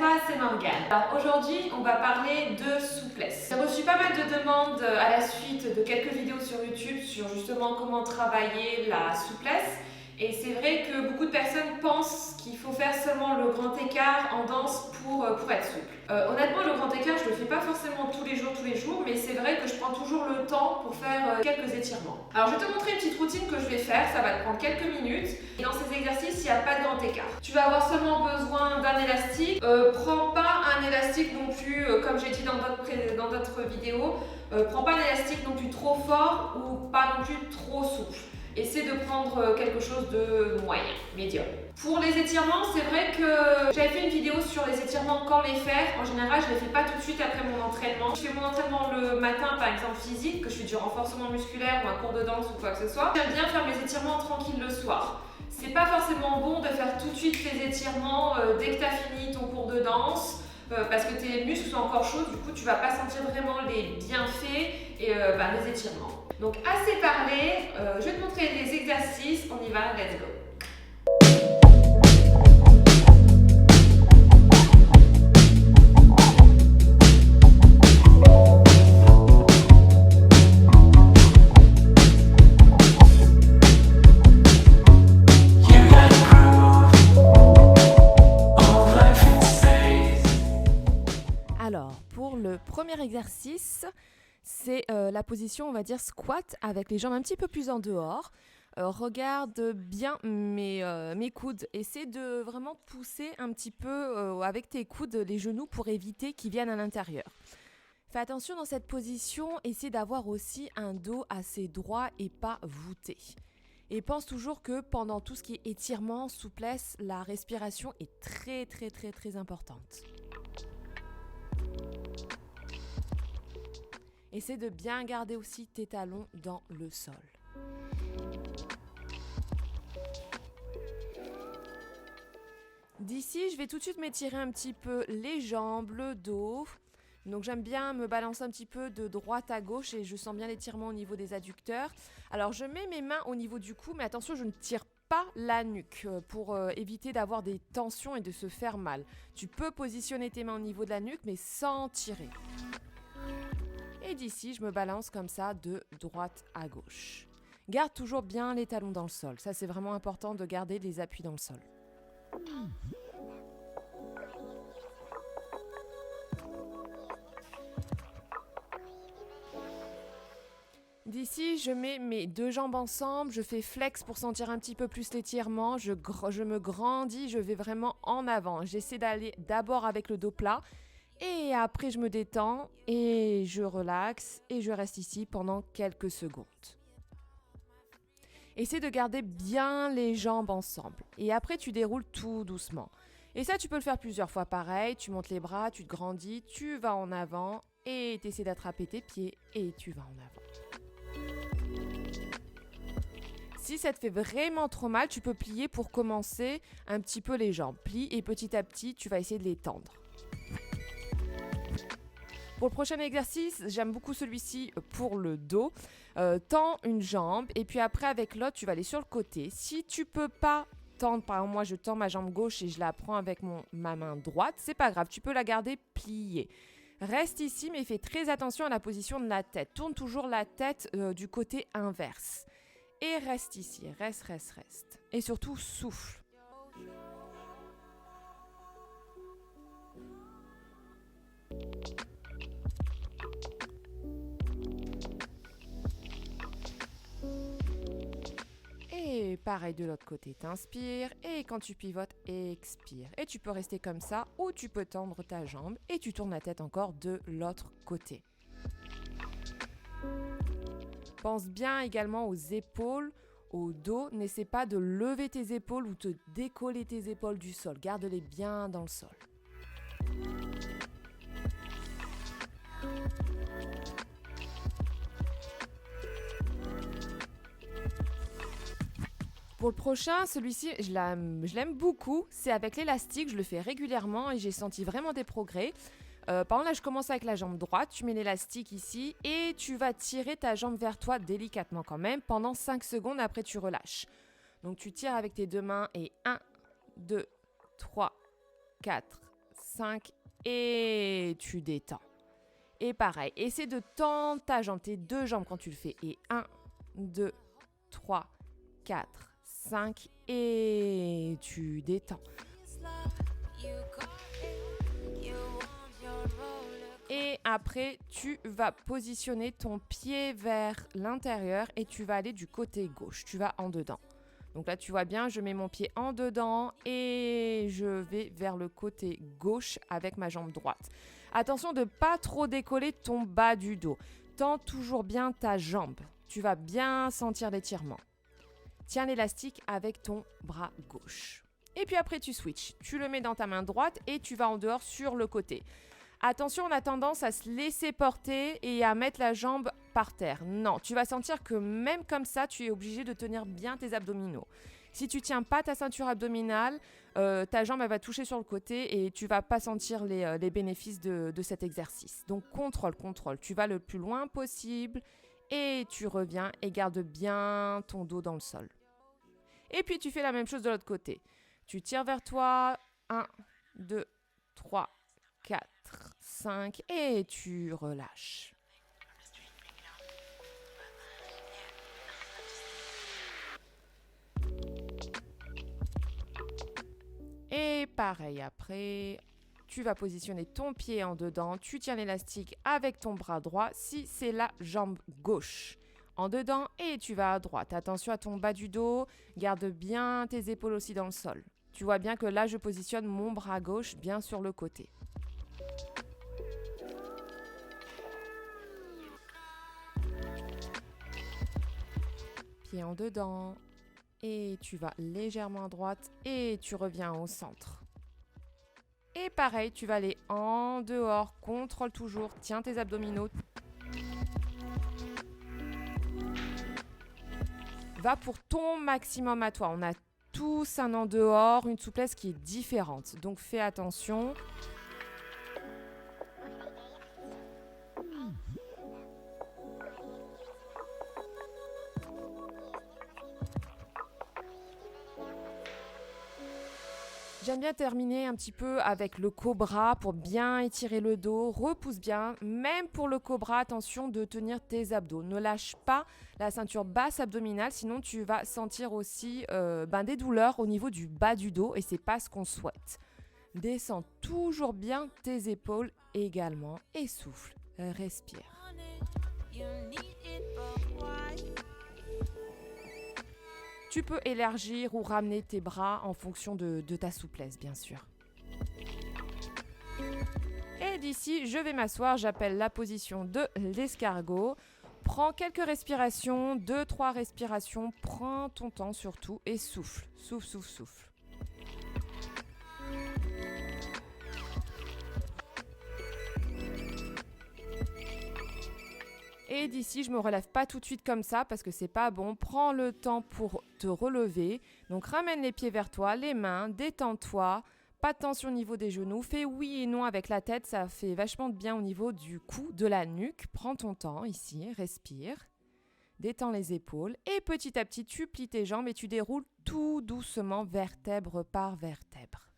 toi, c'est Morgane. Alors aujourd'hui, on va parler de souplesse. J'ai reçu pas mal de demandes à la suite de quelques vidéos sur YouTube sur justement comment travailler la souplesse. Et c'est vrai que beaucoup de personnes pensent qu'il faut faire seulement le grand écart en danse pour être souple. Honnêtement, le grand écart, je le fais pas forcément tous les jours, mais c'est vrai que je prends toujours le temps pour faire quelques étirements. Alors je vais te montrer une petite routine que je vais faire, ça va te prendre quelques minutes. Et dans ces exercices, il n'y a pas de grand écart. Tu vas avoir seulement besoin d'un élastique. Prends pas un élastique non plus, comme j'ai dit dans d'autres vidéos, prends pas un élastique non plus trop fort ou pas non plus trop souple. Essaie de prendre quelque chose de moyen, médium. Pour les étirements, c'est vrai que j'avais fait une vidéo sur les étirements, quand les faire. En général, je ne les fais pas tout de suite après mon entraînement. Je fais mon entraînement le matin, par exemple physique, que je fais du renforcement musculaire ou un cours de danse ou quoi que ce soit. J'aime bien faire mes étirements tranquilles le soir. C'est pas forcément bon de faire tout de suite les étirements dès que tu as fini ton cours de danse. Parce que tes muscles sont encore chauds, du coup tu vas pas sentir vraiment les bienfaits et les étirements. Donc assez parlé, je vais te montrer les exercices, on y va, let's go. Alors, pour le premier exercice, c'est la position, on va dire, squat avec les jambes un petit peu plus en dehors. Regarde bien mes coudes. Essaie de vraiment pousser un petit peu avec tes coudes les genoux pour éviter qu'ils viennent à l'intérieur. Fais attention dans cette position, essaie d'avoir aussi un dos assez droit et pas voûté. Et pense toujours que pendant tout ce qui est étirement, souplesse, la respiration est très très très très importante. Essaie de bien garder aussi tes talons dans le sol. D'ici, je vais tout de suite m'étirer un petit peu les jambes, le dos. Donc j'aime bien me balancer un petit peu de droite à gauche et je sens bien l'étirement au niveau des adducteurs. Alors je mets mes mains au niveau du cou, mais attention, je ne tire pas la nuque pour éviter d'avoir des tensions et de se faire mal. Tu peux positionner tes mains au niveau de la nuque, mais sans tirer. Et d'ici, je me balance comme ça de droite à gauche. Garde toujours bien les talons dans le sol. Ça, c'est vraiment important de garder les appuis dans le sol. D'ici, je mets mes deux jambes ensemble. Je fais flex pour sentir un petit peu plus l'étirement. Je me grandis, je vais vraiment en avant. J'essaie d'aller d'abord avec le dos plat. Et après, je me détends et je relaxe et je reste ici pendant quelques secondes. Essaie de garder bien les jambes ensemble. Et après, tu déroules tout doucement. Et ça, tu peux le faire plusieurs fois pareil. Tu montes les bras, tu te grandis, tu vas en avant et tu essaies d'attraper tes pieds et tu vas en avant. Si ça te fait vraiment trop mal, tu peux plier pour commencer un petit peu les jambes. Plie et petit à petit, tu vas essayer de les tendre. Pour le prochain exercice, j'aime beaucoup celui-ci pour le dos. Tends une jambe et puis après avec l'autre, tu vas aller sur le côté. Si tu peux pas tendre, par exemple moi je tends ma jambe gauche et je la prends avec ma main droite, c'est pas grave, tu peux la garder pliée. Reste ici mais fais très attention à la position de la tête. Tourne toujours la tête du côté inverse. Et reste ici, reste. Et surtout souffle. Et pareil de l'autre côté, t'inspires et quand tu pivotes, expire. Et tu peux rester comme ça ou tu peux tendre ta jambe et tu tournes la tête encore de l'autre côté. Pense bien également aux épaules, au dos. N'essaie pas de lever tes épaules ou te décoller tes épaules du sol. Garde-les bien dans le sol. Pour le prochain, celui-ci, je l'aime beaucoup. C'est avec l'élastique, je le fais régulièrement et j'ai senti vraiment des progrès. Par exemple, là, je commence avec la jambe droite. Tu mets l'élastique ici et tu vas tirer ta jambe vers toi délicatement quand même pendant 5 secondes. Après, tu relâches. Donc, tu tires avec tes deux mains et 1, 2, 3, 4, 5 et tu détends. Et pareil, essaie de tendre ta jambe, tes deux jambes quand tu le fais. Et 1, 2, 3, 4, 5 et tu détends. Et après, tu vas positionner ton pied vers l'intérieur et tu vas aller du côté gauche. Tu vas en dedans. Donc là, tu vois bien, je mets mon pied en dedans et je vais vers le côté gauche avec ma jambe droite. Attention de ne pas trop décoller ton bas du dos. Tends toujours bien ta jambe. Tu vas bien sentir l'étirement. Tiens l'élastique avec ton bras gauche. Et puis après, tu switches. Tu le mets dans ta main droite et tu vas en dehors sur le côté. Attention, on a tendance à se laisser porter et à mettre la jambe par terre. Non, tu vas sentir que même comme ça, tu es obligé de tenir bien tes abdominaux. Si tu ne tiens pas ta ceinture abdominale, ta jambe elle va toucher sur le côté et tu ne vas pas sentir les bénéfices de cet exercice. Donc contrôle. Tu vas le plus loin possible et tu reviens et garde bien ton dos dans le sol. Et puis tu fais la même chose de l'autre côté. Tu tires vers toi, 1, 2, 3, 4, 5 et tu relâches. Et pareil après, tu vas positionner ton pied en dedans, tu tiens l'élastique avec ton bras droit si c'est la jambe gauche. En dedans et tu vas à droite. Attention à ton bas du dos, garde bien tes épaules aussi dans le sol. Tu vois bien que là je positionne mon bras gauche bien sur le côté. Pied en dedans et tu vas légèrement à droite et tu reviens au centre. Et pareil, tu vas aller en dehors, contrôle toujours, tiens tes abdominaux. Va pour ton maximum à toi. On a tous un en dehors, une souplesse qui est différente. Donc fais attention. J'aime bien terminer un petit peu avec le cobra pour bien étirer le dos. Repousse bien. Même pour le cobra, attention de tenir tes abdos. Ne lâche pas la ceinture basse abdominale, sinon tu vas sentir aussi des douleurs au niveau du bas du dos et c'est pas ce qu'on souhaite. Descends toujours bien tes épaules également et souffle. Respire. Tu peux élargir ou ramener tes bras en fonction de ta souplesse, bien sûr. Et d'ici, je vais m'asseoir. J'appelle la position de l'escargot. Prends quelques respirations, 2-3 respirations. Prends ton temps surtout et souffle. Souffle. Et d'ici, je ne me relève pas tout de suite comme ça parce que c'est pas bon. Prends le temps pour te relever. Donc ramène les pieds vers toi, les mains, détends-toi. Pas de tension au niveau des genoux. Fais oui et non avec la tête, ça fait vachement de bien au niveau du cou, de la nuque. Prends ton temps ici, respire. Détends les épaules et petit à petit, tu plies tes jambes et tu déroules tout doucement vertèbre par vertèbre.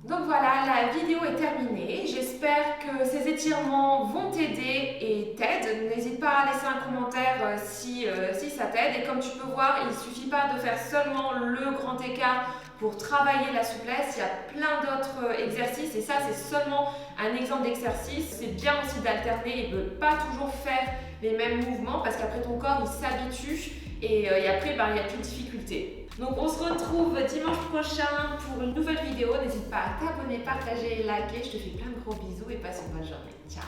Donc voilà, la vidéo est terminée. J'espère que ces étirements vont t'aider et t'aident. N'hésite pas à laisser un commentaire si ça t'aide. Et comme tu peux voir, il ne suffit pas de faire seulement le grand écart pour travailler la souplesse. Il y a plein d'autres exercices et ça, c'est seulement un exemple d'exercice. C'est bien aussi d'alterner et de ne pas toujours faire les mêmes mouvements parce qu'après ton corps, il s'habitue et après, il n'y a plus de difficulté. Donc on se retrouve dimanche prochain pour une nouvelle vidéo. N'hésite pas à t'abonner, partager et liker. Je te fais plein de gros bisous et passe une bonne journée. Ciao.